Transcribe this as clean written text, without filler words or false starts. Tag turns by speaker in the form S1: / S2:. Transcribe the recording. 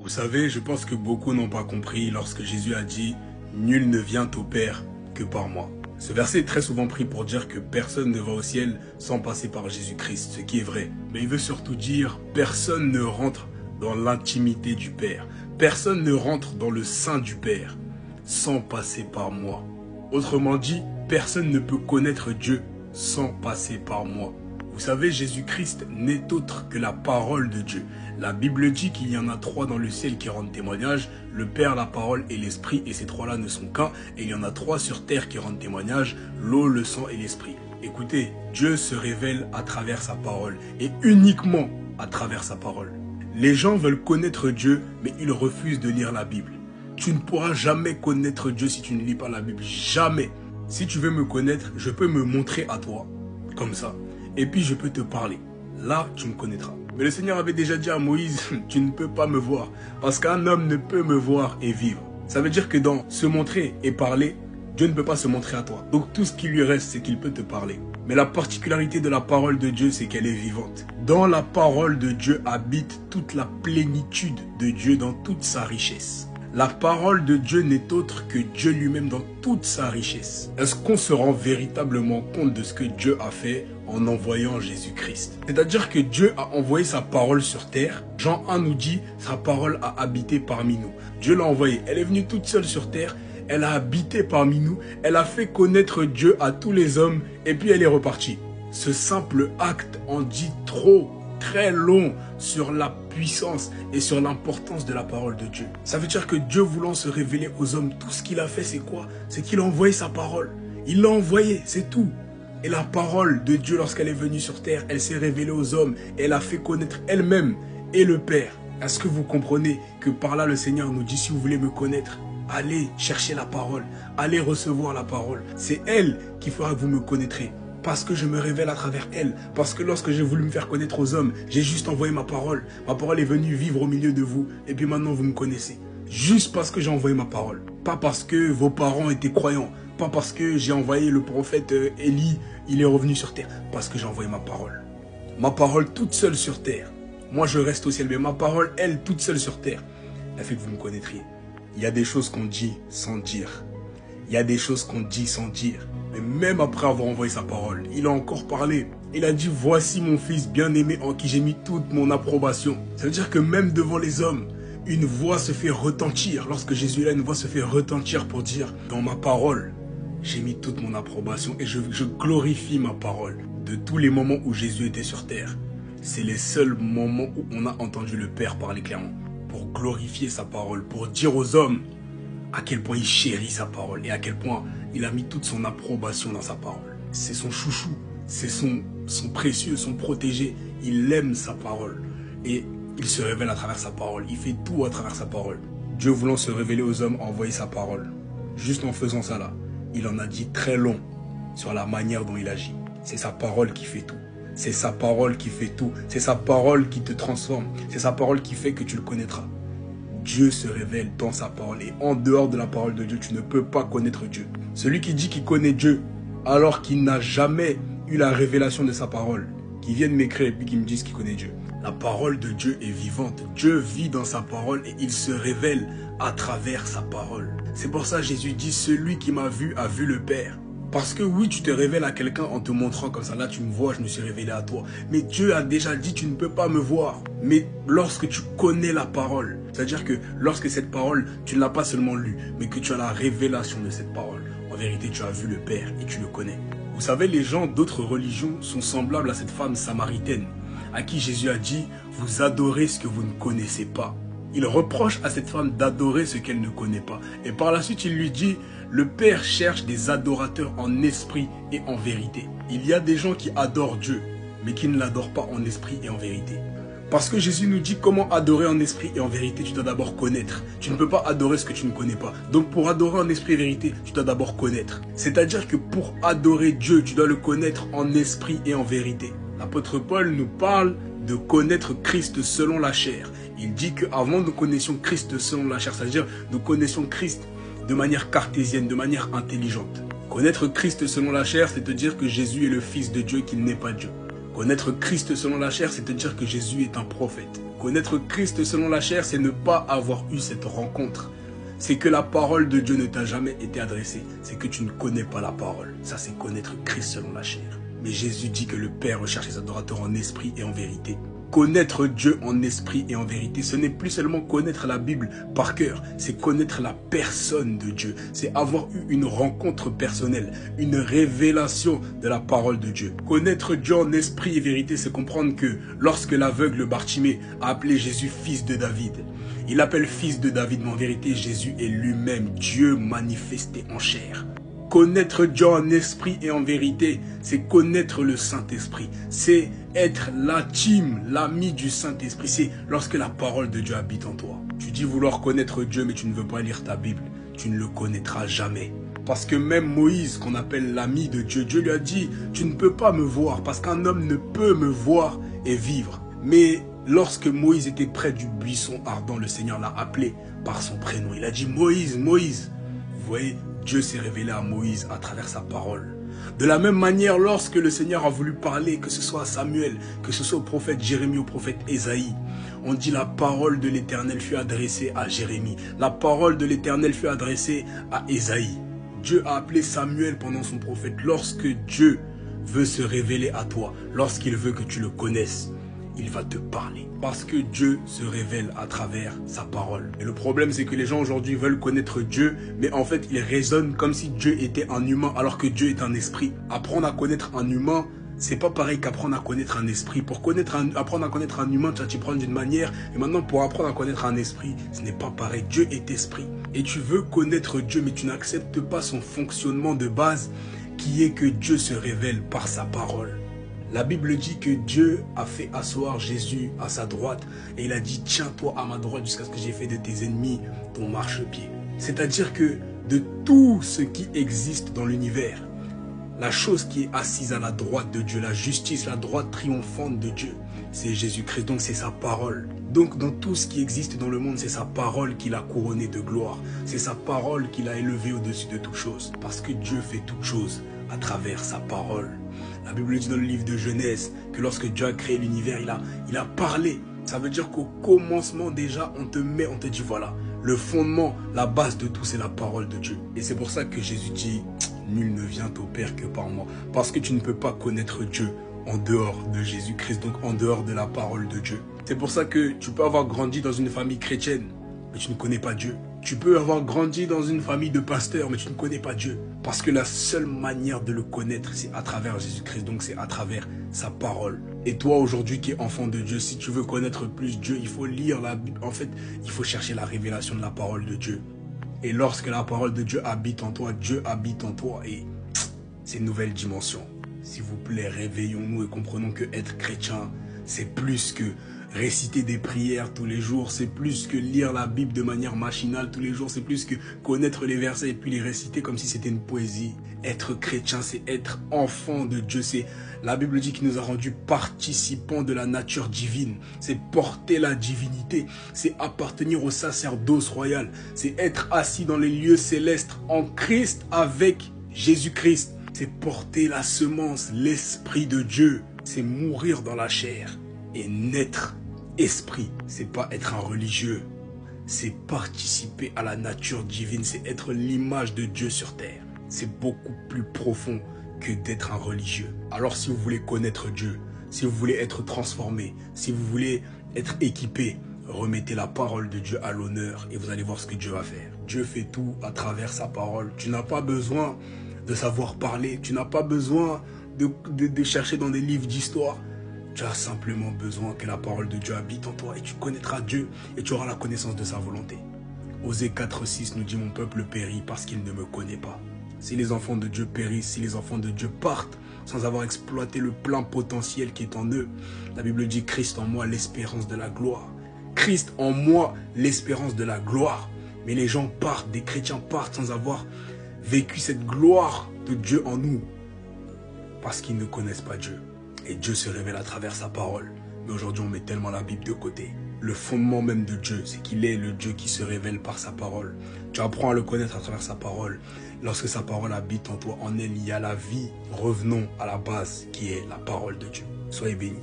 S1: Vous savez, je pense que beaucoup n'ont pas compris lorsque Jésus a dit « Nul ne vient au Père que par moi ». Ce verset est très souvent pris pour dire que personne ne va au ciel sans passer par Jésus-Christ, ce qui est vrai. Mais il veut surtout dire « Personne ne rentre dans l'intimité du Père. Personne ne rentre dans le sein du Père sans passer par moi. » Autrement dit, personne ne peut connaître Dieu sans passer par moi. Vous savez, Jésus-Christ n'est autre que la parole de Dieu. La Bible dit qu'il y en a trois dans le ciel qui rendent témoignage, le Père, la parole et l'Esprit, et ces trois-là ne sont qu'un, et il y en a trois sur terre qui rendent témoignage, l'eau, le sang et l'Esprit. Écoutez, Dieu se révèle à travers sa parole, et uniquement à travers sa parole. Les gens veulent connaître Dieu, mais ils refusent de lire la Bible. Tu ne pourras jamais connaître Dieu si tu ne lis pas la Bible, jamais. Si tu veux me connaître, je peux me montrer à toi, comme ça. Et puis je peux te parler. Là, tu me connaîtras. Mais le Seigneur avait déjà dit à Moïse, tu ne peux pas me voir. Parce qu'un homme ne peut me voir et vivre. Ça veut dire que dans se montrer et parler, Dieu ne peut pas se montrer à toi. Donc tout ce qui lui reste, c'est qu'il peut te parler. Mais la particularité de la parole de Dieu, c'est qu'elle est vivante. Dans la parole de Dieu habite toute la plénitude de Dieu dans toute sa richesse. La parole de Dieu n'est autre que Dieu lui-même dans toute sa richesse. Est-ce qu'on se rend véritablement compte de ce que Dieu a fait en envoyant Jésus-Christ? C'est-à-dire que Dieu a envoyé sa parole sur terre. Jean 1 nous dit, sa parole a habité parmi nous. Dieu l'a envoyée. Elle est venue toute seule sur terre. Elle a habité parmi nous. Elle a fait connaître Dieu à tous les hommes. Et puis elle est repartie. Ce simple acte en dit trop, très long sur la puissance et sur l'importance de la parole de Dieu. Ça veut dire que Dieu voulant se révéler aux hommes, tout ce qu'il a fait, c'est quoi? C'est qu'il a envoyé sa parole. Il l'a envoyé, c'est tout. Et la parole de Dieu, lorsqu'elle est venue sur terre, elle s'est révélée aux hommes. Et elle a fait connaître elle-même et le Père. Est-ce que vous comprenez que par là, le Seigneur nous dit, si vous voulez me connaître, allez chercher la parole. Allez recevoir la parole. C'est elle qui fera que vous me connaîtrez. Parce que je me révèle à travers elle. Parce que lorsque j'ai voulu me faire connaître aux hommes, j'ai juste envoyé ma parole. Ma parole est venue vivre au milieu de vous. Et puis maintenant, vous me connaissez. Juste parce que j'ai envoyé ma parole. Pas parce que vos parents étaient croyants. Pas parce que j'ai envoyé le prophète Élie, il est revenu sur terre. Parce que j'ai envoyé ma parole. Ma parole toute seule sur terre. Moi, je reste au ciel. Mais ma parole, elle, toute seule sur terre, elle fait que vous me connaîtriez. Il y a des choses qu'on dit sans dire. Il y a des choses qu'on dit sans dire. Mais même après avoir envoyé sa parole, il a encore parlé. Il a dit, voici mon fils bien-aimé en qui j'ai mis toute mon approbation. Ça veut dire que même devant les hommes, une voix se fait retentir. Lorsque Jésus est là, une voix se fait retentir pour dire, dans ma parole, j'ai mis toute mon approbation et je glorifie ma parole. De tous les moments où Jésus était sur terre, c'est les seuls moments où on a entendu le Père parler clairement. Pour glorifier sa parole, pour dire aux hommes à quel point il chérit sa parole et à quel point il a mis toute son approbation dans sa parole. C'est son chouchou, c'est son précieux, son protégé. Il aime sa parole et il se révèle à travers sa parole. Il fait tout à travers sa parole. Dieu voulant se révéler aux hommes a envoyé sa parole. Juste en faisant ça là, il en a dit très long sur la manière dont il agit. C'est sa parole qui fait tout. C'est sa parole qui fait tout. C'est sa parole qui te transforme. C'est sa parole qui fait que tu le connaîtras. Dieu se révèle dans sa parole. Et en dehors de la parole de Dieu, tu ne peux pas connaître Dieu. Celui qui dit qu'il connaît Dieu, alors qu'il n'a jamais eu la révélation de sa parole, qui vienne m'écrire et puis qui me dise qu'il connaît Dieu. La parole de Dieu est vivante. Dieu vit dans sa parole et il se révèle à travers sa parole. C'est pour ça que Jésus dit, celui qui m'a vu a vu le Père. Parce que oui, tu te révèles à quelqu'un en te montrant comme ça. Là, tu me vois, je me suis révélé à toi. Mais Dieu a déjà dit, tu ne peux pas me voir. Mais lorsque tu connais la parole, c'est-à-dire que lorsque cette parole, tu ne l'as pas seulement lue, mais que tu as la révélation de cette parole. En vérité, tu as vu le Père et tu le connais. Vous savez, les gens d'autres religions sont semblables à cette femme samaritaine, à qui Jésus a dit, vous adorez ce que vous ne connaissez pas. Il reproche à cette femme d'adorer ce qu'elle ne connaît pas. Et par la suite, il lui dit, le Père cherche des adorateurs en esprit et en vérité. Il y a des gens qui adorent Dieu, mais qui ne l'adorent pas en esprit et en vérité. Parce que Jésus nous dit comment adorer en esprit et en vérité, tu dois d'abord connaître. Tu ne peux pas adorer ce que tu ne connais pas. Donc pour adorer en esprit et vérité, tu dois d'abord connaître. C'est-à-dire que pour adorer Dieu, tu dois le connaître en esprit et en vérité. L'apôtre Paul nous parle de connaître Christ selon la chair. Il dit qu'avant nous connaissions Christ selon la chair, c'est-à-dire nous connaissions Christ de manière cartésienne, de manière intelligente. Connaître Christ selon la chair, c'est te dire que Jésus est le Fils de Dieu et qu'il n'est pas Dieu. Connaître Christ selon la chair, c'est te dire que Jésus est un prophète. Connaître Christ selon la chair, c'est ne pas avoir eu cette rencontre. C'est que la parole de Dieu ne t'a jamais été adressée. C'est que tu ne connais pas la parole. Ça, c'est connaître Christ selon la chair. Mais Jésus dit que le Père recherche les adorateurs en esprit et en vérité. Connaître Dieu en esprit et en vérité, ce n'est plus seulement connaître la Bible par cœur, c'est connaître la personne de Dieu. C'est avoir eu une rencontre personnelle, une révélation de la parole de Dieu. Connaître Dieu en esprit et vérité, c'est comprendre que lorsque l'aveugle Bartimée a appelé Jésus fils de David, il l'appelle fils de David, mais en vérité, Jésus est lui-même Dieu manifesté en chair. Connaître Dieu en esprit et en vérité, c'est connaître le Saint-Esprit. C'est être l'intime, l'ami du Saint-Esprit. C'est lorsque la parole de Dieu habite en toi. Tu dis vouloir connaître Dieu, mais tu ne veux pas lire ta Bible. Tu ne le connaîtras jamais. Parce que même Moïse, qu'on appelle l'ami de Dieu, Dieu lui a dit, tu ne peux pas me voir, parce qu'un homme ne peut me voir et vivre. Mais lorsque Moïse était près du buisson ardent, le Seigneur l'a appelé par son prénom. Il a dit, Moïse, Moïse. Vous voyez, Dieu s'est révélé à Moïse à travers sa parole. De la même manière, lorsque le Seigneur a voulu parler, que ce soit à Samuel, que ce soit au prophète Jérémie, au prophète Ésaïe, on dit la parole de l'Éternel fut adressée à Jérémie. La parole de l'Éternel fut adressée à Ésaïe. Dieu a appelé Samuel pendant son prophète. Lorsque Dieu veut se révéler à toi, lorsqu'il veut que tu le connaisses, il va te parler. Parce que Dieu se révèle à travers sa parole. Et le problème, c'est que les gens aujourd'hui veulent connaître Dieu, mais en fait, ils raisonnent comme si Dieu était un humain, alors que Dieu est un esprit. Apprendre à connaître un humain, c'est pas pareil qu'apprendre à connaître un esprit. Pour apprendre à connaître un humain, tu vas t'y prendre d'une manière. Et maintenant, pour apprendre à connaître un esprit, ce n'est pas pareil. Dieu est esprit. Et tu veux connaître Dieu, mais tu n'acceptes pas son fonctionnement de base, qui est que Dieu se révèle par sa parole. La Bible dit que Dieu a fait asseoir Jésus à sa droite et il a dit, tiens-toi à ma droite jusqu'à ce que j'ai fait de tes ennemis ton marchepied. C'est-à-dire que de tout ce qui existe dans l'univers, la chose qui est assise à la droite de Dieu, la justice, la droite triomphante de Dieu, c'est Jésus-Christ, donc c'est sa parole. Donc dans tout ce qui existe dans le monde, c'est sa parole qui l'a couronné de gloire. C'est sa parole qui l'a élevé au-dessus de toute chose. Parce que Dieu fait toute chose à travers sa parole. La Bible dit dans le livre de Genèse que lorsque Dieu a créé l'univers, il a parlé. Ça veut dire qu'au commencement déjà, on te dit voilà, le fondement, la base de tout, c'est la parole de Dieu. Et c'est pour ça que Jésus dit, nul ne vient au Père que par moi. Parce que tu ne peux pas connaître Dieu en dehors de Jésus-Christ, donc en dehors de la parole de Dieu. C'est pour ça que tu peux avoir grandi dans une famille chrétienne, mais tu ne connais pas Dieu. Tu peux avoir grandi dans une famille de pasteurs, mais tu ne connais pas Dieu. Parce que la seule manière de le connaître, c'est à travers Jésus-Christ. Donc c'est à travers sa parole. Et toi aujourd'hui qui es enfant de Dieu, si tu veux connaître plus Dieu, il faut lire la Bible. En fait, il faut chercher la révélation de la parole de Dieu. Et lorsque la parole de Dieu habite en toi, Dieu habite en toi. Et c'est une nouvelle dimension. S'il vous plaît, réveillons-nous et comprenons que être chrétien, c'est plus que réciter des prières tous les jours, c'est plus que lire la Bible de manière machinale tous les jours, c'est plus que connaître les versets et puis les réciter comme si c'était une poésie. Être chrétien, c'est être enfant de Dieu. La Bible dit qu'il nous a rendus participants de la nature divine. C'est porter la divinité, c'est appartenir au sacerdoce royal, c'est être assis dans les lieux célestes en Christ avec Jésus-Christ. C'est porter la semence, l'esprit de Dieu. C'est mourir dans la chair et naître esprit. C'est pas être un religieux. C'est participer à la nature divine. C'est être l'image de Dieu sur terre. C'est beaucoup plus profond que d'être un religieux. Alors si vous voulez connaître Dieu, si vous voulez être transformé, si vous voulez être équipé, remettez la parole de Dieu à l'honneur et vous allez voir ce que Dieu va faire. Dieu fait tout à travers sa parole. Tu n'as pas besoin de savoir parler. Tu n'as pas besoin de chercher dans des livres d'histoire. Tu as simplement besoin que la parole de Dieu habite en toi et tu connaîtras Dieu et tu auras la connaissance de sa volonté. Osée 4:6 nous dit, mon peuple périt parce qu'il ne me connaît pas. Si les enfants de Dieu périssent, si les enfants de Dieu partent sans avoir exploité le plein potentiel qui est en eux, la Bible dit, Christ en moi, l'espérance de la gloire. Christ en moi, l'espérance de la gloire. Mais les gens partent, des chrétiens partent sans avoir vécu cette gloire de Dieu en nous. Parce qu'ils ne connaissent pas Dieu. Et Dieu se révèle à travers sa parole. Mais aujourd'hui, on met tellement la Bible de côté. Le fondement même de Dieu, c'est qu'il est le Dieu qui se révèle par sa parole. Tu apprends à le connaître à travers sa parole. Lorsque sa parole habite en toi, en elle, il y a la vie. Revenons à la base qui est la parole de Dieu. Soyez bénis.